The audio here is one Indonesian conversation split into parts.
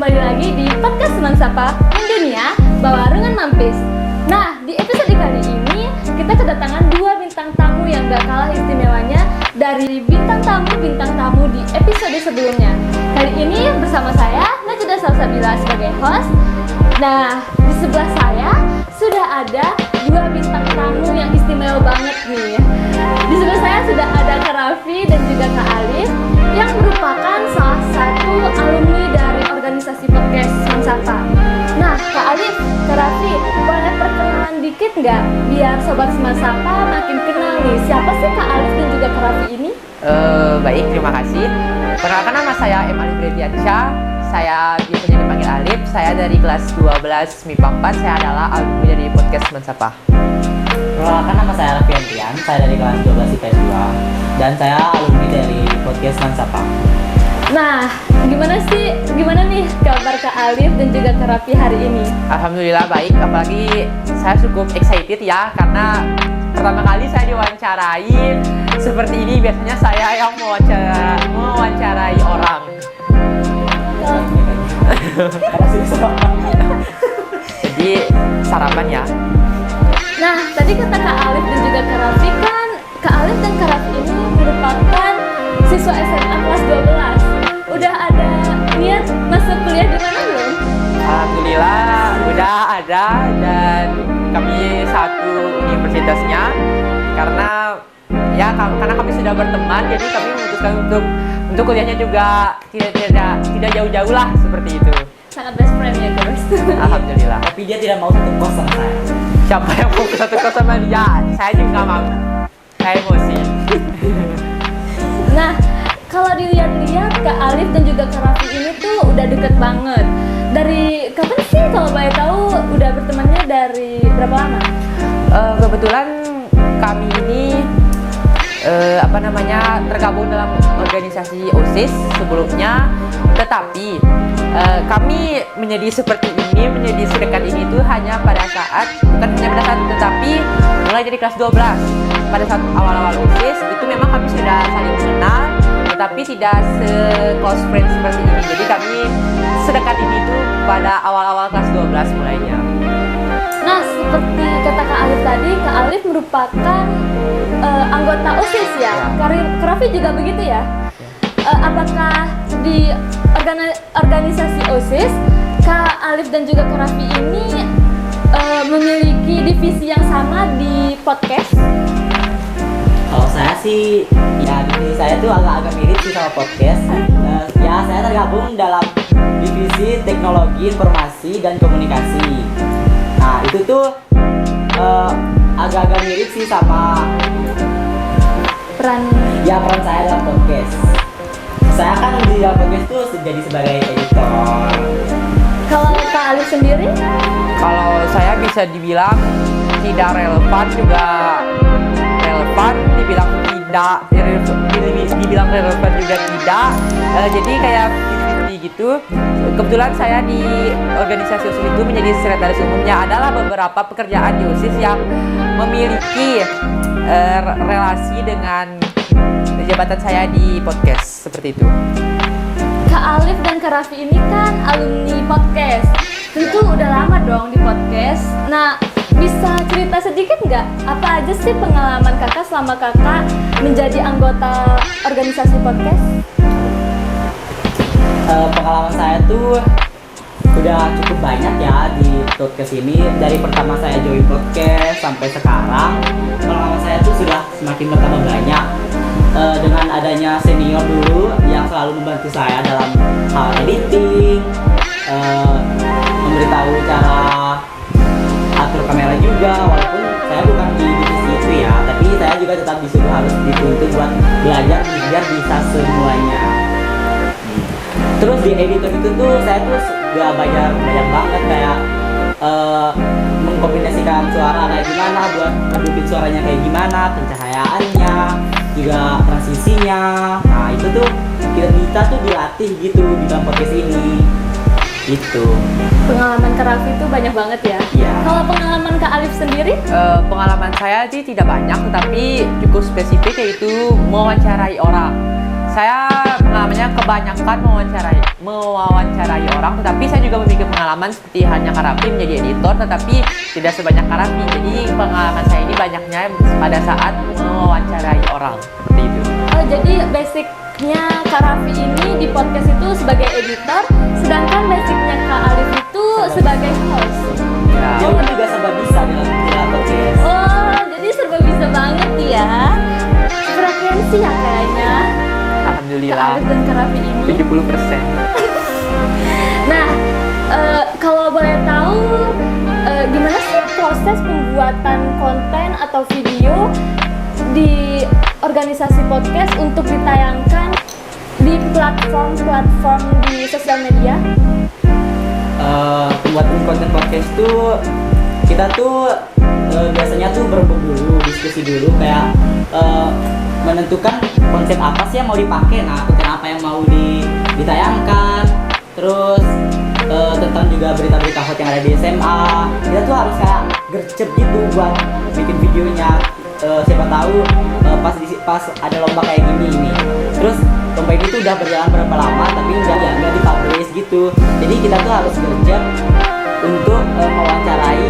kembali lagi di podcast Teman Sapa Mendunia Bawarungan Mampis. Nah, di episode kali ini kita kedatangan dua bintang tamu yang gak kalah istimewanya dari bintang tamu di episode sebelumnya. Kali ini bersama saya Najda Salsabila sebagai host. Nah, di sebelah saya sudah ada dua bintang tamu yang istimewa banget nih. Di sebelah saya sudah ada Kak Raffi dan juga Kak Alif yang merupakan salah satu alumni dari organisasi podcast Teman Sapa. Nah, Kak Alif, Kak Raffi, boleh perkenalan dikit nggak biar Sobat Teman Sapa makin kenal nih siapa sih Kak Alif dan juga Kak Raffi ini? Baik, terima kasih. Perkenalkan, nama saya M. Alif Rediansyah. Saya biasanya dipanggil Alif. Saya dari kelas 12 MIPA 4. Saya adalah alumni dari podcast Teman Sapa. Perkenalkan, nama saya Raffi Andrian. Saya dari kelas 12 IPS 2 dan saya alumni dari podcast Teman Sapa. Nah, gimana nih kabar Kak Alif dan juga Kak Raffi hari ini? Alhamdulillah baik, apalagi saya cukup excited ya karena pertama kali saya diwawancarai seperti ini. Biasanya saya yang mewawancarai orang. Jadi sarapan ya. Nah, tadi kata Kak Alif dan juga Kak Raffi kan, Kak Alif dan Kak Raffi ini merupakan siswa SMA kelas 12. Udah ada niat masuk kuliah di mana belum? Alhamdulillah udah ada, dan kami satu universitasnya. Karena kami sudah berteman, jadi kami memutuskan untuk kuliahnya juga tidak jauh-jauh lah, seperti itu. Sangat best friend ya guys. Alhamdulillah. Tapi dia tidak mau satu kos sama saya. Siapa yang mau satu kos sama dia? Saya juga nggak mau. Saya emosi. Nah, kalau dilihat-lihat Kak Alif dan juga Kak Raffi ini tuh udah deket banget. Dari kapan sih kalau boleh tahu udah bertemannya dari berapa lama? Kebetulan kami ini tergabung dalam organisasi OSIS sebelumnya, tetapi kami menjadi seperti ini, menjadi sedekat ini tuh bukan hanya pada saat, tetapi mulai dari kelas 12. Pada saat awal-awal OSIS itu memang kami sudah saling mengenal, tetapi tidak se-close friend seperti ini. Jadi kami sedekat ini tuh pada awal-awal kelas 12 mulainya. Nah, seperti kata Kak Alif tadi, Kak Alif merupakan anggota OSIS ya? Kak Raffi juga begitu ya? Apakah di organisasi OSIS, Kak Alif dan juga Kak Raffi ini memiliki divisi yang sama di podcast? Kalau saya sih, ya divisi saya tuh agak mirip sih sama podcast. Ya, saya tergabung dalam divisi teknologi informasi dan komunikasi. Nah, itu tuh agak-agak mirip sih sama Peran saya dalam podcast. Saya kan di dalam podcast tuh jadi sebagai editor. Kalau Kak Alif sendiri? Kalau saya bisa dibilang tidak relevan, juga relevan, dibilang relevan juga tidak. Jadi kayak gitu. Kebetulan saya di organisasi OSIS itu menjadi sekretaris umumnya. Adalah beberapa pekerjaan di OSIS yang memiliki relasi dengan jabatan saya di podcast, seperti itu. Kak Alif dan Kak Raffi ini kan alumni podcast. Tentu udah lama dong di podcast. Nah, bisa cerita sedikit nggak? Apa aja sih pengalaman kakak selama kakak menjadi anggota organisasi podcast? Pengalaman saya tuh udah cukup banyak ya di podcast ini. Dari pertama saya join podcast sampai sekarang, pengalaman saya tuh sudah semakin bertambah banyak. Dengan adanya senior dulu yang selalu membantu saya dalam hal editing, memberitahu cara atur kamera juga. Walaupun saya bukan di divisi itu ya, tapi saya juga tetap disuruh harus dituntut buat belajar biar bisa semuanya. Terus di editor itu tuh saya tuh gak banyak banget kayak mengkombinasikan suara kayak gimana, buat ngedukin suaranya kayak gimana, pencahayaannya, juga transisinya. Nah, itu tuh kita tuh dilatih gitu di dalam podcast ini. Gitu. Pengalaman Kak Raffi itu banyak banget ya? Iya. Kalau pengalaman Kak Alif sendiri? Pengalaman saya sih tidak banyak, tetapi cukup spesifik, yaitu mewawancarai orang. Saya pengalamannya kebanyakan mewawancarai orang, tetapi saya juga memiliki pengalaman seperti hanya Kak Raffi menjadi editor, tetapi tidak sebanyak Kak Raffi. Jadi pengalaman saya ini banyaknya pada saat mewawancarai orang seperti itu. Oh, jadi basicnya Kak Raffi ini di podcast itu sebagai editor, sedangkan basicnya Kak Alif itu sebagai host. Ya. Dia kan juga serba bisa dalam podcast. Oh, jadi serba bisa banget ya. Frekuensi ya kayaknya. Kak Alhamdulillah Alif dan Kak Raffi ini. 70%. Nah, kalau boleh tahu, gimana sih proses pembuatan konten atau video di organisasi podcast untuk ditayangkan di platform di sosial media? Pembuatan konten podcast tuh kita tuh biasanya tuh berembuk dulu, diskusi dulu kayak menentukan konsep apa sih yang mau dipakai, nah konten apa yang mau ditayangkan, terus tentang juga berita-berita hot yang ada di SMA. Kita tuh harus kayak gercep gitu buat bikin videonya. Siapa tahu pas ada lomba kayak gini ini. Terus lomba ini tuh udah berjalan berapa lama tapi nggak dipublish gitu. Jadi kita tuh harus gercep untuk mewawancarai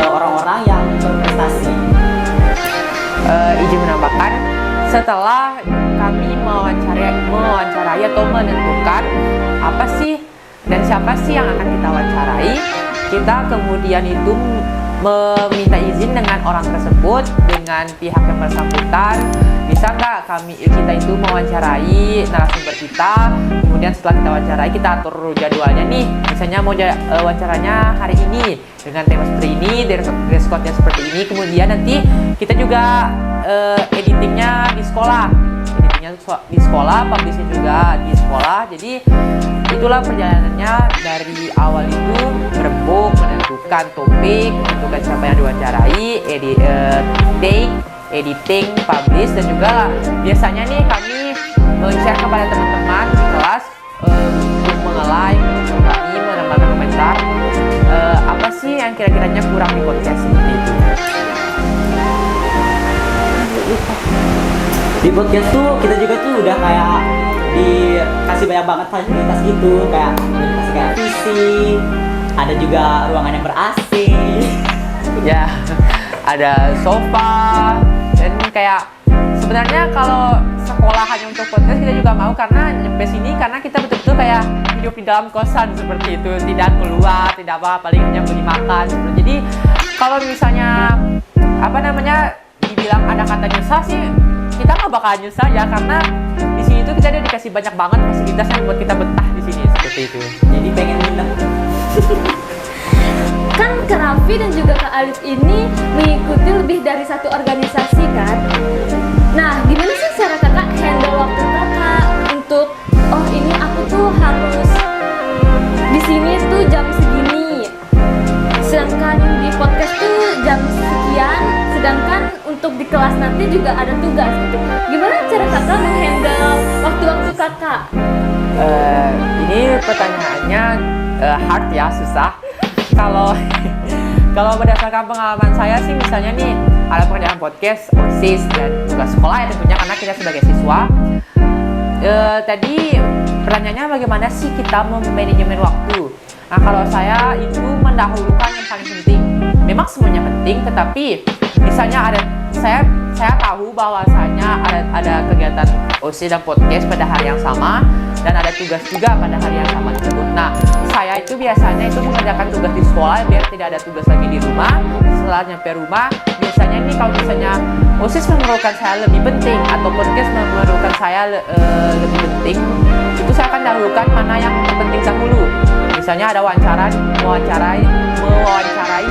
orang-orang yang berprestasi. Izin menambahkan, setelah kami mewawancarai atau menentukan apa sih dan siapa sih yang akan kita wawancarai, kita kemudian itu meminta izin dengan orang tersebut, dengan pihak yang bersangkutan. Bisa nggak kita itu mewawancarai narasumber kita, kemudian setelah kita wawancarai kita atur jadwalnya nih, misalnya mau wawancaranya hari ini dengan tema seperti ini, dress code-nya seperti ini, kemudian nanti kita juga editingnya di sekolah, publishing juga di sekolah. Jadi itulah perjalanannya dari awal itu berembuk, menentukan topik, menentukan siapa yang diwawancarai, editing, publish, dan juga biasanya nih kami share kepada teman-teman di kelas untuk menge-like, untuk kami menambahkan komentar apa sih yang kira-kiranya kurang di podcast seperti itu. Di podcast tuh kita juga tuh udah kayak dikasih banyak banget fasilitas gitu, kayak dikasih kayak PC, ada juga ruangan yang ber-AC. Ya, ada sofa, dan kayak sebenarnya kalau sekolah hanya untuk podcast kita juga mau, karena nyampe sini karena kita betul-betul kayak hidup di dalam kosan seperti itu, tidak keluar, tidak apa, paling hanya beli makan. Jadi kalau misalnya dibilang ada kata nyesah sih, kita nggak bakal nyesah ya, karena di sini tuh kita udah dikasih banyak banget fasilitas yang buat kita betah di sini seperti itu. Jadi pengen nginep. Kan Kak Raffi dan juga Kak Alif ini mengikuti lebih dari satu organisasi kan? Nah, gimana sih cara kakak handle waktu kakak untuk ini aku tuh harus di sini tuh jam segini, sedangkan di podcast tuh jam sekian, sedangkan untuk di kelas nanti juga ada tugas gitu. Gimana cara kakak menghandle waktu-waktu kakak? Ini pertanyaannya hard ya, susah. Kalau berdasarkan pengalaman saya sih, misalnya nih ada pekerjaan podcast, OSIS, dan tugas sekolah ya tentunya karena kita sebagai siswa. Tadi pertanyaannya bagaimana sih kita memanajemen waktu? Nah, kalau saya itu mendahulukan yang paling penting. Memang semuanya penting, tetapi misalnya saya tahu bahwasanya ada kegiatan OSIS dan podcast pada hari yang sama, dan ada tugas juga pada hari yang sama tersebut. Nah, saya itu biasanya itu mengerjakan tugas di sekolah biar tidak ada tugas lagi di rumah. Setelah nyampe rumah, biasanya nih kalau misalnya OSIS memerlukan saya lebih penting atau podcast memerlukan saya lebih penting, itu saya akan dahulukan mana yang penting dahulu. Misalnya ada mewawancarai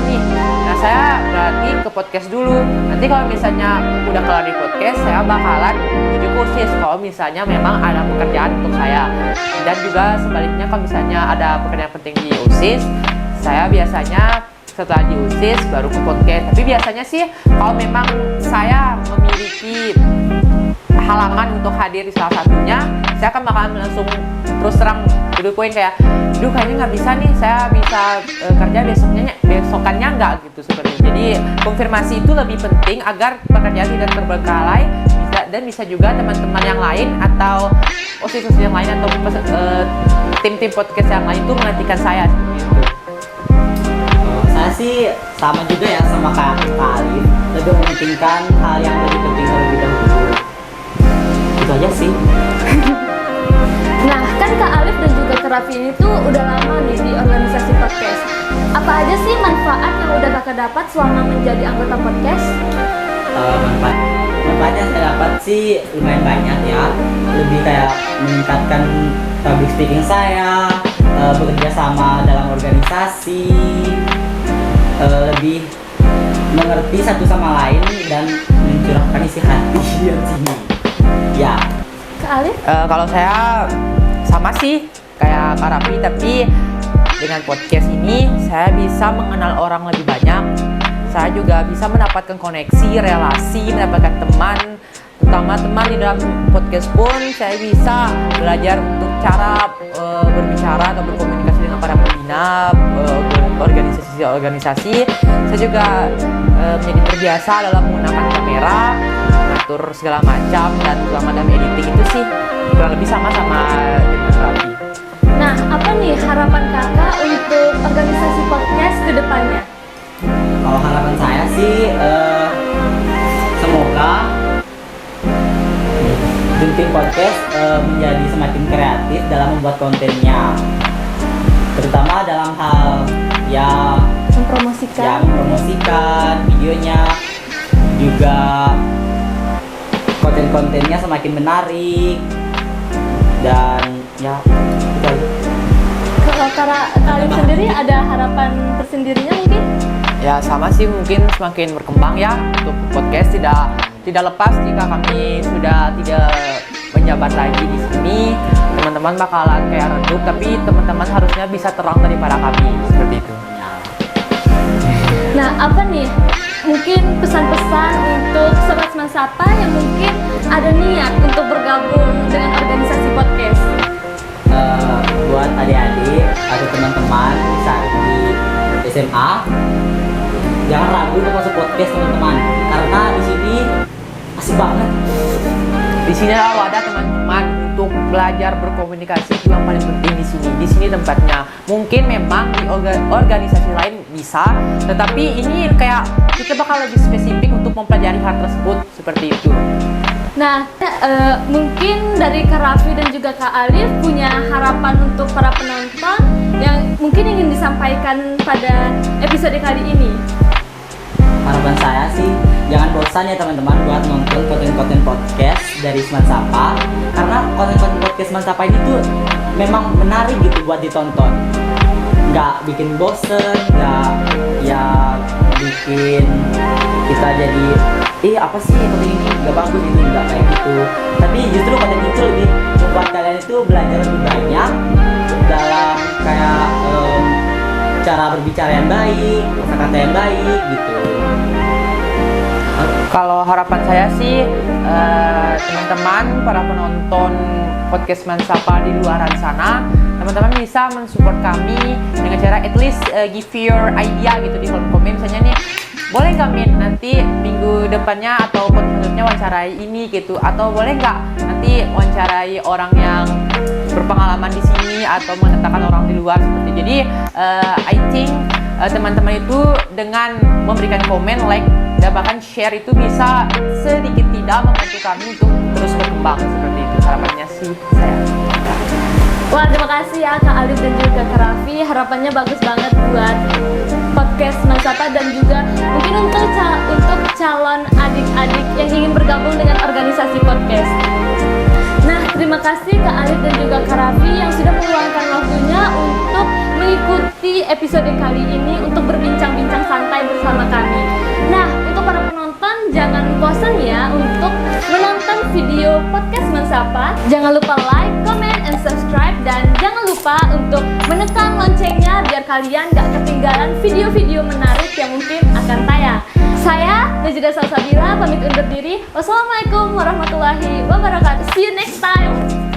nih. Nah, saya berarti ke podcast dulu. Nanti kalau misalnya udah kelar di podcast, saya bakalan menuju ke OSIS kalau misalnya memang ada pekerjaan untuk saya. Dan juga sebaliknya kalau misalnya ada pekerjaan penting di OSIS, saya biasanya setelah di OSIS baru ke podcast. Tapi biasanya sih kalau memang saya memiliki halangan untuk hadir di salah satunya, saya akan bakalan langsung terus terang dulu poin kayak, kayaknya nggak bisa nih, saya bisa kerja besokannya nggak gitu seperti itu. Jadi konfirmasi itu lebih penting agar pekerjaan tidak terbengkalai dan bisa juga teman-teman yang lain atau OSIS yang lain atau tim-tim podcast yang lain itu menantikan saya seperti itu. Saya sih sama juga ya sama Kak Alif, lebih mementingkan hal yang lebih penting terlebih dahulu. Itu aja sih. Nah, kan Kak Alif dan juga Kak Raffi ini tuh udah lama nih di organisasi podcast. Apa aja sih manfaat yang udah kakak dapat selama menjadi anggota podcast? Manfaat yang saya dapat sih lumayan banyak ya. Lebih kayak meningkatkan public speaking saya, bekerja sama dalam organisasi, lebih mengerti satu sama lain dan mencurahkan isi hati di sini. Ya. Kak Alif? Kalau saya sama sih kayak Kak Raffi, tapi dengan podcast ini saya bisa mengenal orang lebih banyak. Saya juga bisa mendapatkan koneksi, relasi, mendapatkan teman, terutama teman di dalam podcast pun saya bisa belajar untuk cara berbicara atau berkomunikasi dengan para pembina organisasi. Saya juga menjadi terbiasa dalam menggunakan kamera, mengatur segala macam, dan terutama dalam editing itu sih kurang lebih sama-sama dengan Raffi. Nah, apa nih harapan kakak untuk organisasi podcast ke depannya? Kalau harapan saya sih semoga tim podcast menjadi semakin kreatif dalam membuat kontennya, terutama dalam hal yang mempromosikan videonya, juga konten-kontennya semakin menarik dan ya itu aja. Kalau Kak Alif sendiri ada harapan tersendirinya mungkin? Ya sama sih, mungkin semakin berkembang ya untuk podcast, tidak lepas jika kami sudah tidak menjabat lagi di sini. Teman-teman bakalan kayak redup, tapi teman-teman harusnya bisa terang daripada kami seperti itu. Nah, apa nih mungkin pesan-pesan untuk Sobat Sapa yang mungkin ada niat untuk bergabung dengan organisasi podcast? Buat adik-adik atau teman-teman saat di SMA, jangan ragu untuk masuk podcast teman-teman, karena di sini asik banget. Di sini adalah wadah teman-teman untuk belajar berkomunikasi, itu yang paling penting di sini. Di sini tempatnya. Mungkin memang di organisasi lain bisa, tetapi ini kayak kita bakal lebih spesifik untuk mempelajari hal tersebut seperti itu. Nah, mungkin dari Kak Raffi dan juga Kak Alif punya harapan untuk para penonton yang mungkin ingin disampaikan pada episode kali ini. Harapan saya sih jangan bosan ya teman-teman buat nonton konten-konten podcast dari Seman Sapa, karena konten-konten podcast Seman Sapa ini tuh memang menarik gitu buat ditonton, nggak bikin bosen, nggak ya bikin kita jadi apa sih konten ini nggak bagus, ini nggak kayak gitu. Tapi justru konten itu lebih membuat kalian itu belajar lebih banyak dalam kayak cara berbicara yang baik, kata-kata yang baik gitu. Kalau harapan saya sih teman-teman para penonton podcast Seman Sapa di luaran sana, teman-teman bisa mensupport kami dengan cara at least give your idea gitu di kolom komen. Misalnya nih, boleh nggak Min nanti minggu depannya atau selanjutnya wawancarai ini gitu, atau boleh nggak nanti wawancarai orang yang berpengalaman di sini atau mendatangkan orang di luar seperti. Jadi I think teman-teman itu dengan memberikan komen, like, dan bahkan share itu bisa sedikit tidak membantu kami untuk terus berkembang seperti itu. Harapannya sih saya. Wah, terima kasih ya Kak Alif dan juga Kak Raffi. Harapannya bagus banget buat podcast Seman Sapa dan juga mungkin untuk calon adik-adik yang ingin bergabung dengan organisasi podcast. Nah, terima kasih Kak Alif dan juga Kak Raffi yang sudah meluangkan waktunya untuk mengikuti episode kali ini untuk berbincang-bincang santai bersama kami. Nah, untuk para penonton jangan bosan ya untuk menonton video podcast Seman Sapa. Jangan lupa like, comment, and subscribe, dan jangan lupa untuk menekan loncengnya biar kalian gak ketinggalan video-video menarik yang mungkin akan tayang. Saya dan juga Salsabila pamit undur diri. Wassalamualaikum warahmatullahi wabarakatuh. See you next time.